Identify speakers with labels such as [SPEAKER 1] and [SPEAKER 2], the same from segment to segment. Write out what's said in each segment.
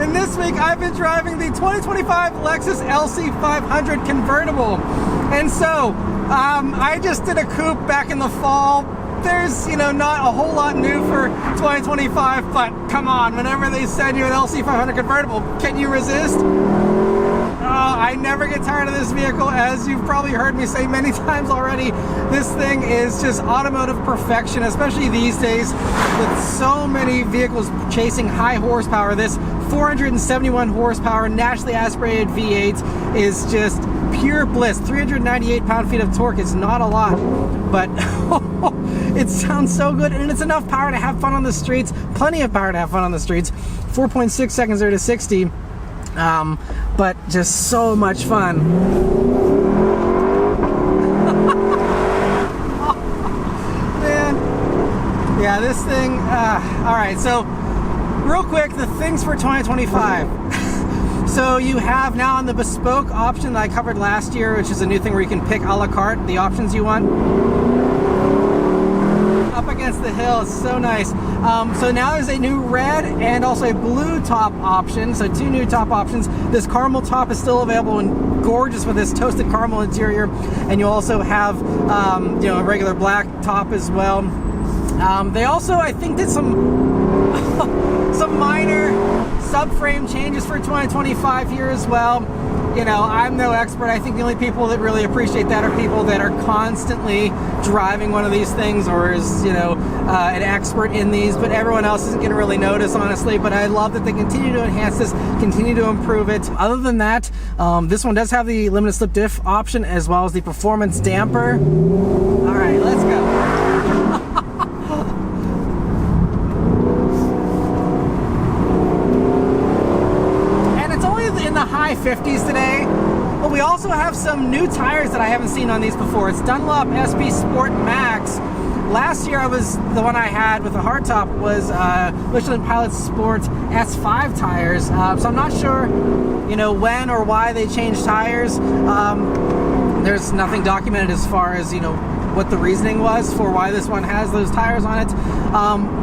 [SPEAKER 1] And this week I've been driving the 2025 Lexus LC 500 Convertible. And so, I just did a coupe back in the fall. There's, not a whole lot new for 2025, but come on, whenever they send you an LC 500 Convertible, can you resist? I never get tired of this vehicle, as you've probably heard me say many times already. This thing is just automotive perfection, especially these days with so many vehicles chasing high horsepower. This 471 horsepower naturally aspirated V8 is just pure bliss. 398 pound-feet of torque is not a lot, but it sounds so good, and it's enough power to have fun on the streets. Plenty of power to have fun on the streets. 4.6 seconds there to 60. But just so much fun. Oh, man. Yeah, this thing, all right, so real quick, the things for 2025. So you have now on the bespoke option that I covered last year, which is a new thing where you can pick a la carte the options you want. Up against the hill, it's so nice. So now there's a new red and also a blue top option, so two new top options. This caramel top is still available and gorgeous with this toasted caramel interior, and you also have a regular black top as well. They also, I think, did some some minor subframe changes for 2025 here as well. I'm no expert. I think the only people that really appreciate that are people that are constantly driving one of these things, or is, an expert in these, but everyone else isn't going to really notice, honestly. But I love that they continue to enhance this, continue to improve it. Other than that, this one does have the limited slip diff option as well as the performance damper. All right, let's go. High 50s today, but we also have some new tires that I haven't seen on these before. It's Dunlop SP Sport Max. Last year the one I had with the hardtop was Michelin Pilot Sport S5 tires, so I'm not sure when or why they changed tires. There's nothing documented as far as what the reasoning was for why this one has those tires on it,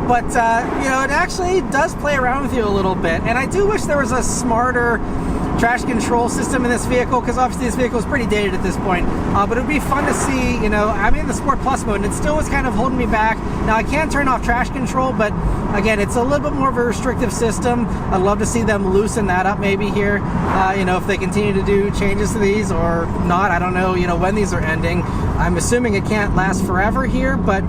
[SPEAKER 1] but it actually does play around with you a little bit, and I do wish there was a smarter traction control system in this vehicle, because obviously this vehicle is pretty dated at this point, but it would be fun to see. I'm in the Sport Plus mode, and it still was kind of holding me back. Now I can turn off traction control, but again, it's a little bit more of a restrictive system. I'd love to see them loosen that up maybe here, if they continue to do changes to these or not. I don't know, when these are ending. I'm assuming it can't last forever here, but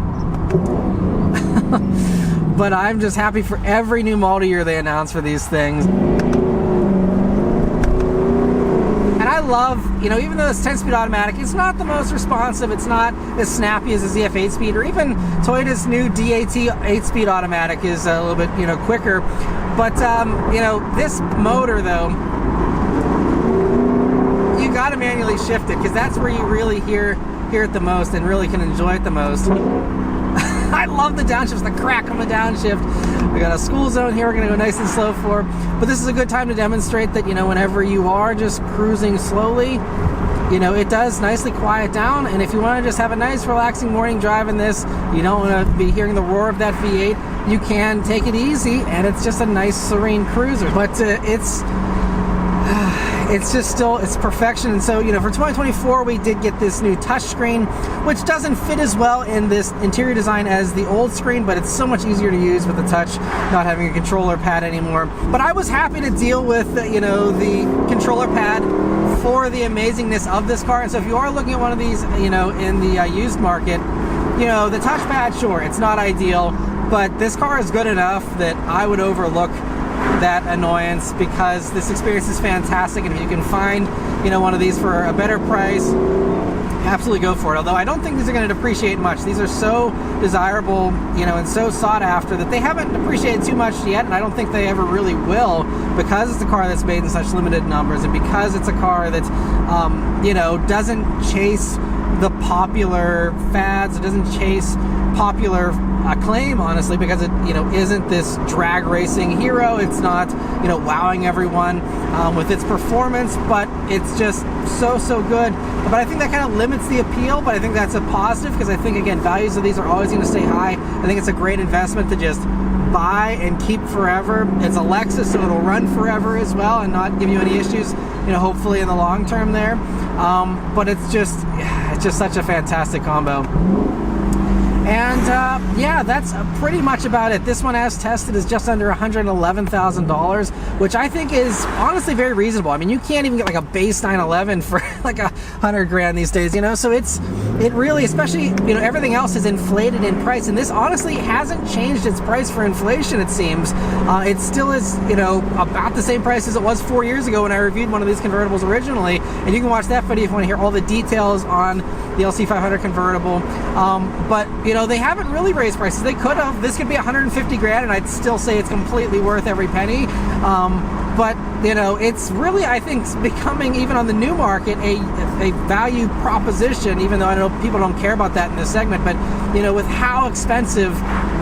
[SPEAKER 1] but I'm just happy for every new model year they announce for these things. And I love, even though it's 10-speed automatic, it's not the most responsive. It's not as snappy as the ZF 8-speed, or even Toyota's new DAT 8-speed automatic is a little bit, quicker. But, this motor, though, you got to manually shift it, because that's where you really hear it the most and really can enjoy it the most. I love the downshifts, the crack on the downshift. We got a school zone here we're going to go nice and slow for, but this is a good time to demonstrate that, whenever you are just cruising slowly, it does nicely quiet down. And if you want to just have a nice relaxing morning drive in this, you don't want to be hearing the roar of that V8, you can take it easy, and it's just a nice serene cruiser. But it's just still, it's perfection. And so, for 2024, we did get this new touchscreen, which doesn't fit as well in this interior design as the old screen, but it's so much easier to use with the touch, not having a controller pad anymore. But I was happy to deal with, the controller pad for the amazingness of this car. And so if you are looking at one of these, in the used market, the touchpad, sure, it's not ideal, but this car is good enough that I would overlook that annoyance, because this experience is fantastic. And if you can find one of these for a better price, absolutely go for it. Although I don't think these are going to depreciate much. These are so desirable, and so sought after, that they haven't depreciated too much yet, and I don't think they ever really will, because it's a car that's made in such limited numbers, and because it's a car that doesn't chase the popular fads. It doesn't chase popular acclaim, honestly, because it isn't this drag racing hero. It's not wowing everyone with its performance, but it's just so good. But I think that kind of limits the appeal, but I think that's a positive, because I think, again, values of these are always going to stay high. I think it's a great investment to just buy and keep forever. It's a Lexus, so it'll run forever as well and not give you any issues, you know, hopefully in the long term there. But it's just such a fantastic combo. And yeah, that's pretty much about it. This one, as tested, is just under $111,000, which I think is honestly very reasonable. I mean, you can't even get like a base 911 for like $100,000 these days, you know. So it really, especially, you know, everything else is inflated in price, and this honestly hasn't changed its price for inflation. It seems it still is, you know, about the same price as it was 4 years ago when I reviewed one of these convertibles originally. And you can watch that video if you want to hear all the details on the LC 500 convertible. But you know, they haven't really raised prices. They could have. This could be $150,000 and I'd still say it's completely worth every penny. But you know, it's really, I think, becoming, even on the new market, a value proposition, even though I know people don't care about that in this segment. But you know, with how expensive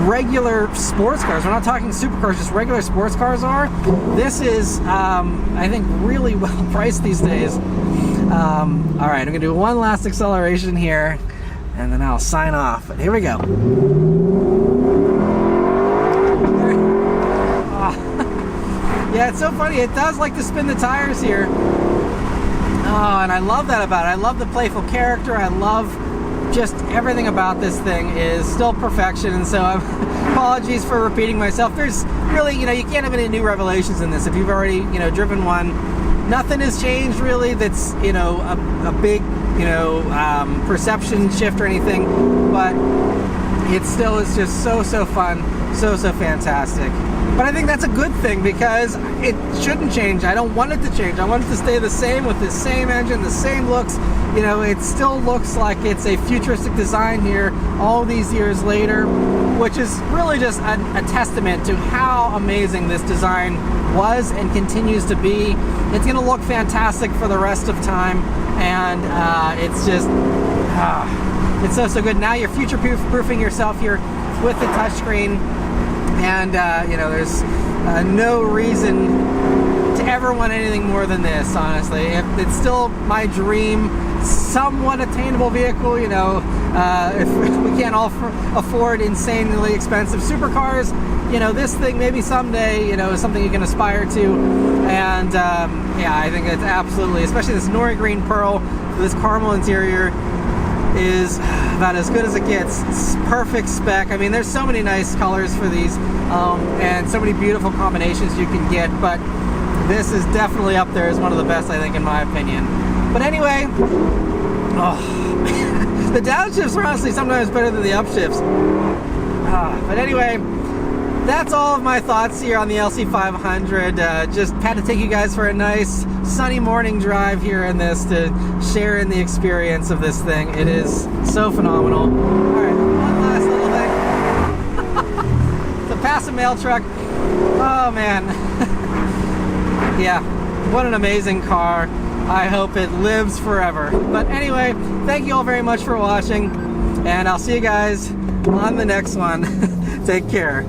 [SPEAKER 1] regular sports cars, we're not talking supercars, just regular sports cars are, this is I think really well priced these days. All right, I'm gonna do one last acceleration here and then I'll sign off. But here we go. Yeah, it's so funny. It does like to spin the tires here. Oh, and I love that about it. I love the playful character. I love just everything about this thing is still perfection. And so apologies for repeating myself. There's really, you know, you can't have any new revelations in this. If you've already, you know, driven one, nothing has changed really that's, you know, a big, you know, perception shift or anything. But it still is just so fun, so fantastic. But I think that's a good thing, because it shouldn't change. I don't want it to change. I want it to stay the same with the same engine, the same looks. You know, it still looks like it's a futuristic design here all these years later, which is really just a testament to how amazing this design was and continues to be. It's going to look fantastic for the rest of time, and it's just, it's so good. Now you're future-proofing yourself here with the touchscreen. And you know, there's no reason to ever want anything more than this, honestly. It's still my dream, somewhat attainable vehicle. You know, if we can't all afford insanely expensive supercars, you know, this thing maybe someday, you know, is something you can aspire to. And yeah, I think it's absolutely, especially this Nori Green Pearl, this caramel interior, is about as good as it gets. It's perfect spec. I mean, there's so many nice colors for these, and so many beautiful combinations you can get, but this is definitely up there as one of the best, I think, in my opinion. But anyway, oh, the downshifts are honestly sometimes better than the upshifts. But anyway, that's all of my thoughts here on the LC 500. Just had to take you guys for a nice sunny morning drive here in this to share in the experience of this thing. It is so phenomenal. All right, one last little thing. To pass a mail truck. Oh man. Yeah, what an amazing car. I hope it lives forever. But anyway, thank you all very much for watching, and I'll see you guys on the next one. Take care.